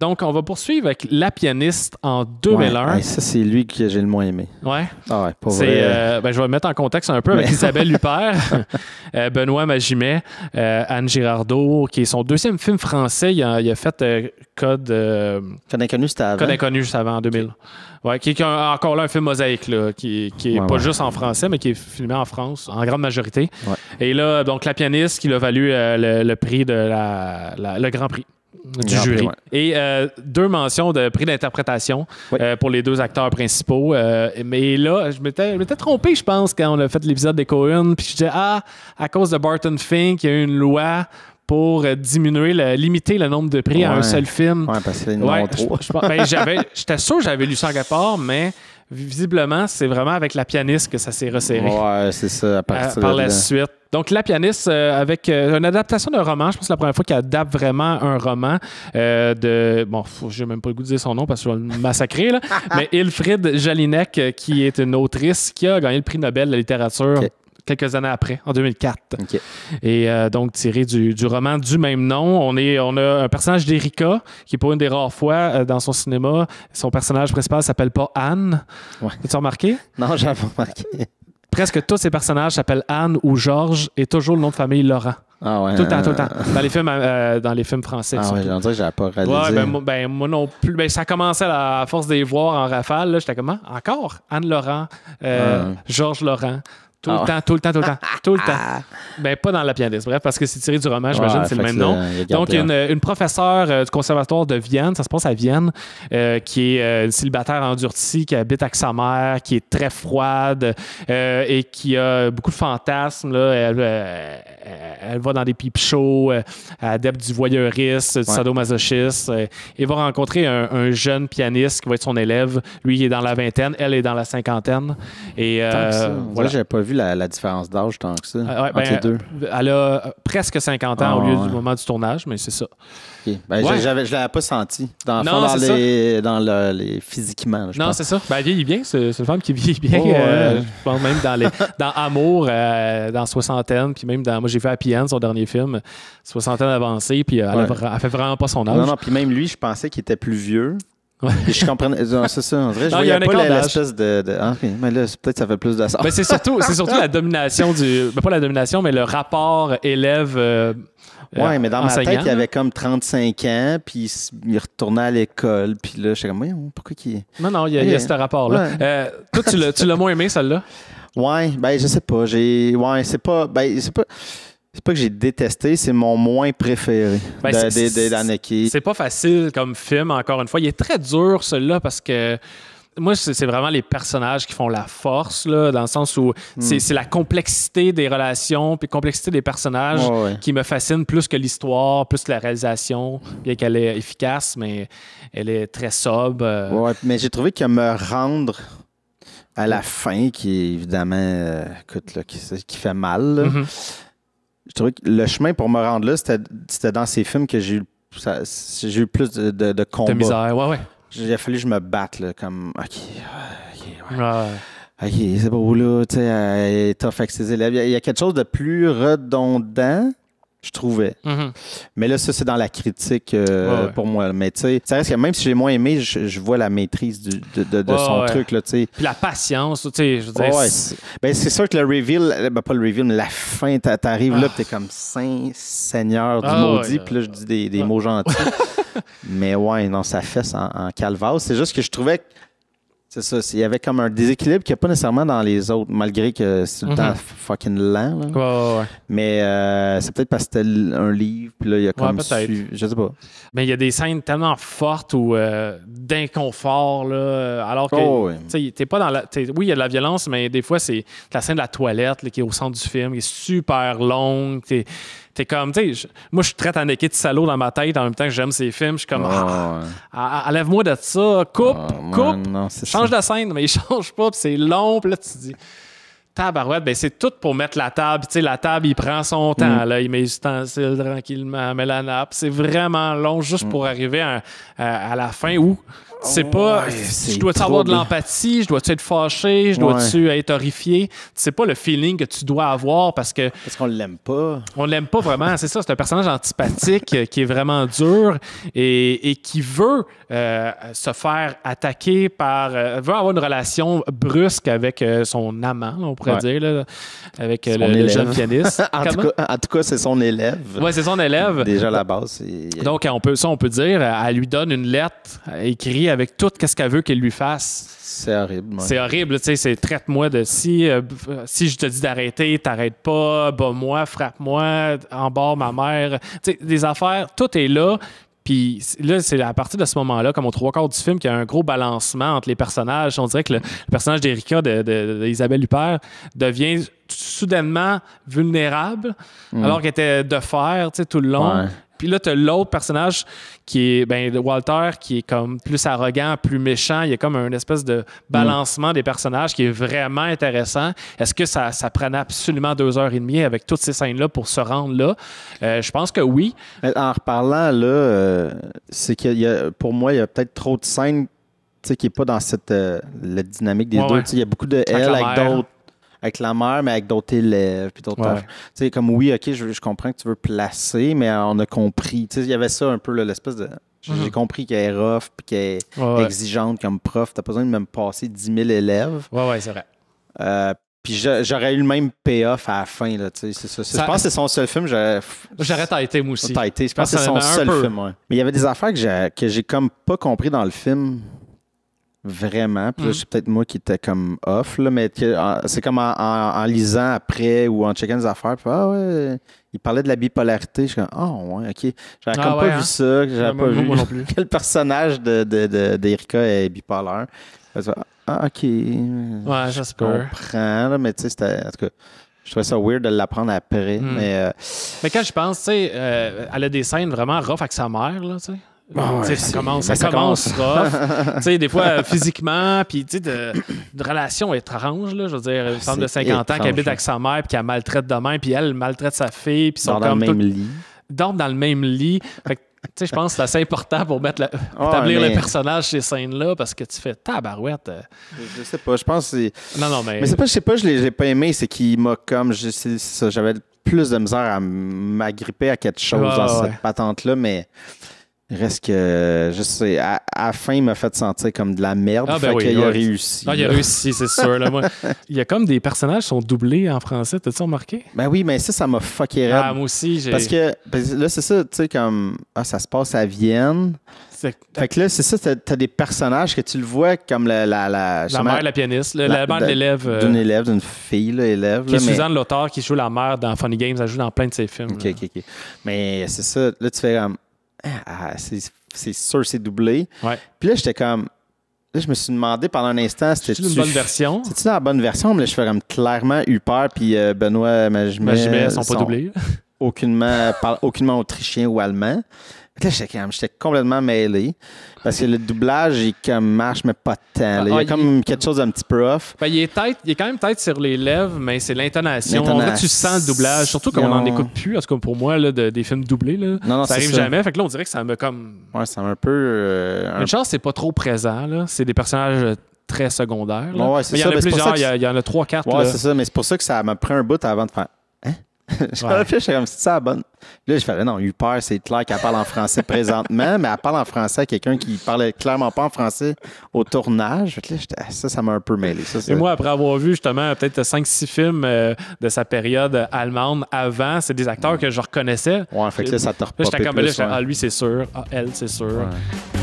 Donc, on va poursuivre avec La pianiste en 2001. Ouais, ça, c'est lui que j'ai le moins aimé. Ouais. Ah ouais, pas vrai. Je vais mettre en contexte un peu avec Isabelle Huppert, Benoît Magimet, Anne Girardot, qui est son deuxième film français. Il a fait Code Inconnu, c'était avant. Code Inconnu, juste avant, en 2000. Ouais, qui est encore là un film mosaïque, là, qui est pas juste en français, mais qui est filmé en France, en grande majorité. Ouais. Et là, donc, La pianiste, qui l'a valu le prix de le Grand Prix du jury. Ouais. Et 2 mentions de prix d'interprétation pour les 2 acteurs principaux. Mais là, je m'étais trompé, je pense, quand on a fait l'épisode des Coen. Puis je disais, à cause de Barton Fink, il y a eu une loi pour limiter le nombre de prix à un seul film. Ouais, parce qu'il y a une trop. J'étais sûr que j'avais lu ça quelque part, mais visiblement, c'est vraiment avec La pianiste que ça s'est resserré. Ouais, c'est ça, à partir par de la là. suite. Donc, La pianiste, avec une adaptation d'un roman. Je pense que c'est la première fois qu'il adapte vraiment un roman de... Bon, j'ai même pas le goût de dire son nom parce que je vais le massacrer, là. Mais Hilfrid Jelinek, qui est une autrice qui a gagné le prix Nobel de la littérature quelques années après, en 2004. Okay. Et donc, tiré du roman du même nom. On a un personnage d'Erika, qui est pour une des rares fois dans son cinéma. Son personnage principal s'appelle pas Anne. Ouais. As-tu remarqué? Non, j'avais pas remarqué. Presque tous ces personnages s'appellent Anne ou Georges et toujours le nom de famille Laurent. Ah ouais. Tout le temps. Dans les films français. Ah ouais, j'en dirais que j'avais pas réalisé. Ouais, moi non plus. Ben, ça commençait à force de les voir en rafale. Là, j'étais comme, encore? Anne Laurent, Georges Laurent. Tout le temps. Ben, pas dans La pianiste, bref, parce que c'est tiré du roman, j'imagine, c'est le même nom. Donc, une professeure du conservatoire de Vienne, ça se passe à Vienne, qui est une célibataire endurcie, qui habite avec sa mère, qui est très froide et qui a beaucoup de fantasmes. Là. Elle va dans des peep shows, adepte du voyeurisme, du sadomasochisme, et va rencontrer un jeune pianiste qui va être son élève. Lui, il est dans la vingtaine, elle est dans la cinquantaine. Et voilà, j'avais pas vu la différence d'âge tant que ça entre les deux. Elle a presque 50 ans au lieu du moment du tournage, mais c'est ça. Okay. Ben, je l'avais pas senti. Dans les physiquement. Non, c'est ça. Ben, elle vieillit bien. C'est une femme qui vieillit bien. Je pense même dans Amour, dans Soixantaine, puis même moi j'ai fait Happy End, son dernier film, Soixantaine avancée, puis elle fait vraiment pas son âge. Non, puis même lui, je pensais qu'il était plus vieux. Ouais. Je comprenais. C'est ça, on dirait. Je voyais pas l'espèce de... mais là, peut-être que ça fait plus de sens. Mais c'est surtout la domination pas la domination, mais le rapport élève. Oui, mais dans enseignant, ma tête, il avait comme 35 ans, puis il retournait à l'école, puis là, je suis comme, pourquoi qu'il... Non, il y a ce rapport-là. Ouais. Toi, tu l'as moins aimé, celle-là? Oui, ben je sais pas. C'est pas que j'ai détesté, c'est mon moins préféré d'Haneke. C'est pas facile comme film, encore une fois. Il est très dur, celui-là, parce que moi, c'est vraiment les personnages qui font la force, là, dans le sens où c'est la complexité des relations puis la complexité des personnages qui me fascine plus que l'histoire, plus que la réalisation, bien qu'elle est efficace, mais elle est très sobre. Oui, mais j'ai trouvé que me rendre à la fin, qui est évidemment, qui fait mal, là, je trouvais que le chemin pour me rendre là, c'était dans ces films que j'ai eu plus de combats. De misère, ouais. Il a fallu que je me batte, là, comme, OK, c'est beau, là, tu sais, elle est tough avec ses élèves. Il y a quelque chose de plus redondant, je trouvais. Mais là, ça, c'est dans la critique pour moi. Mais tu sais, ça reste que même si j'ai moins aimé, je vois la maîtrise de son truc, là, tu sais. Puis la patience, tu sais, je veux dire. C'est sûr que le reveal, pas le reveal, mais la fin, t'arrives là, puis t'es comme Saint-Seigneur du maudit, puis là, je dis des mots gentils. Mais non, ça fesse en calvasse. C'est juste que je trouvais que c'est ça, il y avait comme un déséquilibre qu'il n'y a pas nécessairement dans les autres, malgré que c'est tout le temps fucking lent. Là. Mais c'est peut-être parce que c'était un livre, puis là, il y a comme... je sais pas. Mais il y a des scènes tellement fortes ou d'inconfort, là, alors que t'es pas dans la... Oui, il y a de la violence, mais des fois, c'est la scène de la toilette là, qui est au centre du film, qui est super longue, t'es comme, moi, je suis très Haneke de salaud dans ma tête en même temps que j'aime ces films. Je suis comme, enlève-moi de ça, coupe, change de scène, mais il change pas, puis c'est long, puis là, tu te dis, Tabarouette, ben c'est tout pour mettre la table. Tu sais, la table, il prend son temps. Là, il met les ustensiles tranquillement, met la nappe. C'est vraiment long juste pour arriver à la fin où c'est pas... Je dois-tu avoir de l'empathie? Je dois-tu être fâché? Je dois-tu être horrifié? C'est pas le feeling que tu dois avoir parce qu'on l'aime pas. On l'aime pas vraiment. C'est ça, c'est un personnage antipathique qui est vraiment dur et qui veut se faire attaquer par... veut avoir une relation brusque avec son amant, on pourrait dire, là, avec le jeune pianiste. En tout cas, c'est son élève. Oui, c'est son élève. Déjà à la base. Donc, on peut dire, elle lui donne une lettre écrite avec tout ce qu'elle veut qu'il lui fasse. C'est horrible. Ouais. C'est horrible, tu sais, c'est traite-moi de si je te dis d'arrêter, t'arrêtes pas, bats-moi, frappe-moi, embarre ma mère. Tu sais, des affaires, tout est là. Puis là, c'est à partir de ce moment-là, comme aux 3/4 du film, qu'il y a un gros balancement entre les personnages. On dirait que le personnage d'Erika, d'Isabelle Huppert, devient soudainement vulnérable, alors qu'elle était de fer, tu sais, tout le long. Ouais. Puis là, tu as l'autre personnage qui est Walter, qui est comme plus arrogant, plus méchant. Il y a comme un espèce de balancement des personnages qui est vraiment intéressant. Est-ce que ça prenait absolument 2h30 avec toutes ces scènes-là pour se rendre là? Je pense que oui. En reparlant, là, c'est qu'il y a, pour moi, il y a peut-être trop de scènes qui n'est pas dans la dynamique des deux. Ouais. Il y a beaucoup de elle avec d'autres. Avec la mère, mais avec d'autres élèves. Puis d'autres tu sais, comme oui, OK, je comprends que tu veux placer, mais on a compris. Tu sais, il y avait ça un peu, là, l'espèce de. J'ai compris qu'elle est rough puis qu'elle est exigeante comme prof. T'as pas besoin de même passer 10 000 élèves. Oui, c'est vrai. Puis j'aurais eu le même payoff à la fin. Là, c'est ça. Je pense que c'est son seul film. J'aurais Taïté, moi aussi. Je pense que c'est son seul film. Ouais. Mais il y avait des affaires que j'ai comme pas compris dans le film. Vraiment. Puis là, c'est peut-être moi qui étais comme off, là, mais c'est comme en lisant après ou en checkant des affaires. Puis, il parlait de la bipolarité. Je suis comme, ouais, OK. J'avais comme pas vu ça. J'avais pas vu non plus. que le personnage d'Erika est bipolaire. OK. Ouais, ça se comprends, là, mais tu sais, c'était. En tout cas, je trouvais ça weird de l'apprendre après. Mais quand je pense, tu sais, elle a des scènes vraiment rough avec sa mère, là, tu sais. Ça commence rough. Des fois, physiquement, puis de relations étranges. Là, je veux dire, une femme de 50 ans qui habite avec sa mère puis qui la maltraite de même, puis elle maltraite sa fille. Puis dans le même lit. Dorment dans le même lit. Fait que, je pense que c'est assez important pour établir le personnage ces scènes-là parce que tu fais tabarouette. Je sais pas, je pense que c'est. Non, mais. Mais c'est pas, je sais pas, je l'ai pas aimé, c'est qu'il m'a comme. J'avais plus de misère à m'agripper à quelque chose dans cette patente-là, mais. Reste que, je sais, à la fin, il m'a fait sentir comme de la merde. Fait qu'il a réussi. Il a réussi, c'est sûr. Là, moi, il y a comme des personnages qui sont doublés en français. T'as-tu remarqué? Ben oui, mais ça m'a fucké raide. Moi aussi, Parce que là, c'est ça, tu sais, comme, ça se passe à Vienne. Fait que là, c'est ça, t'as des personnages que tu le vois comme la mère, la pianiste, la mère de l'élève. D'une élève, d'une fille, là, élève. Qui est Suzanne Lautar, qui joue la mère dans Funny Games. Elle joue dans plein de ses films. OK. Mais c'est ça, là, tu fais comme... c'est sûr, c'est doublé. Ouais. Puis là, j'étais comme. Là, je me suis demandé pendant un instant, c'était-tu une bonne version? C'est-tu dans la bonne version? Mais là, je fais comme clairement Huppert puis Benoît Magimel sont pas doublés. Aucunement autrichien ou allemand. Là, j'étais complètement mêlé. Parce que le doublage, il marche, mais pas tant. Il y a comme quelque chose d'un petit peu off. Il est quand même tête sur les lèvres, mais c'est l'intonation. En vrai, tu sens le doublage. Surtout comme on n'en écoute plus, en tout cas pour moi, là, des films doublés. Là. Non, ça arrive jamais. Fait que là, on dirait que ça me comme. Ouais, ça m'a un peu. Une chance, c'est pas trop présent. Là. C'est des personnages très secondaires. Là. Ouais, mais il y en a plusieurs. Il y en a 3-4. Ouais, c'est ça. Mais c'est pour ça que ça m'a pris un bout avant de faire. J'étais comme, c'est ça la bonne. Là, je fais, non, Huppert, c'est clair qu'elle parle en français présentement, mais elle parle en français à quelqu'un qui parlait clairement pas en français au tournage. Fait que là, ça m'a un peu mêlé. Et moi, après avoir vu justement peut-être 5-6 films de sa période allemande avant, c'est des acteurs que je reconnaissais. Ouais, fait que là, ça te repopé. J'étais comme, lui, c'est sûr. Elle, c'est sûr. Ouais.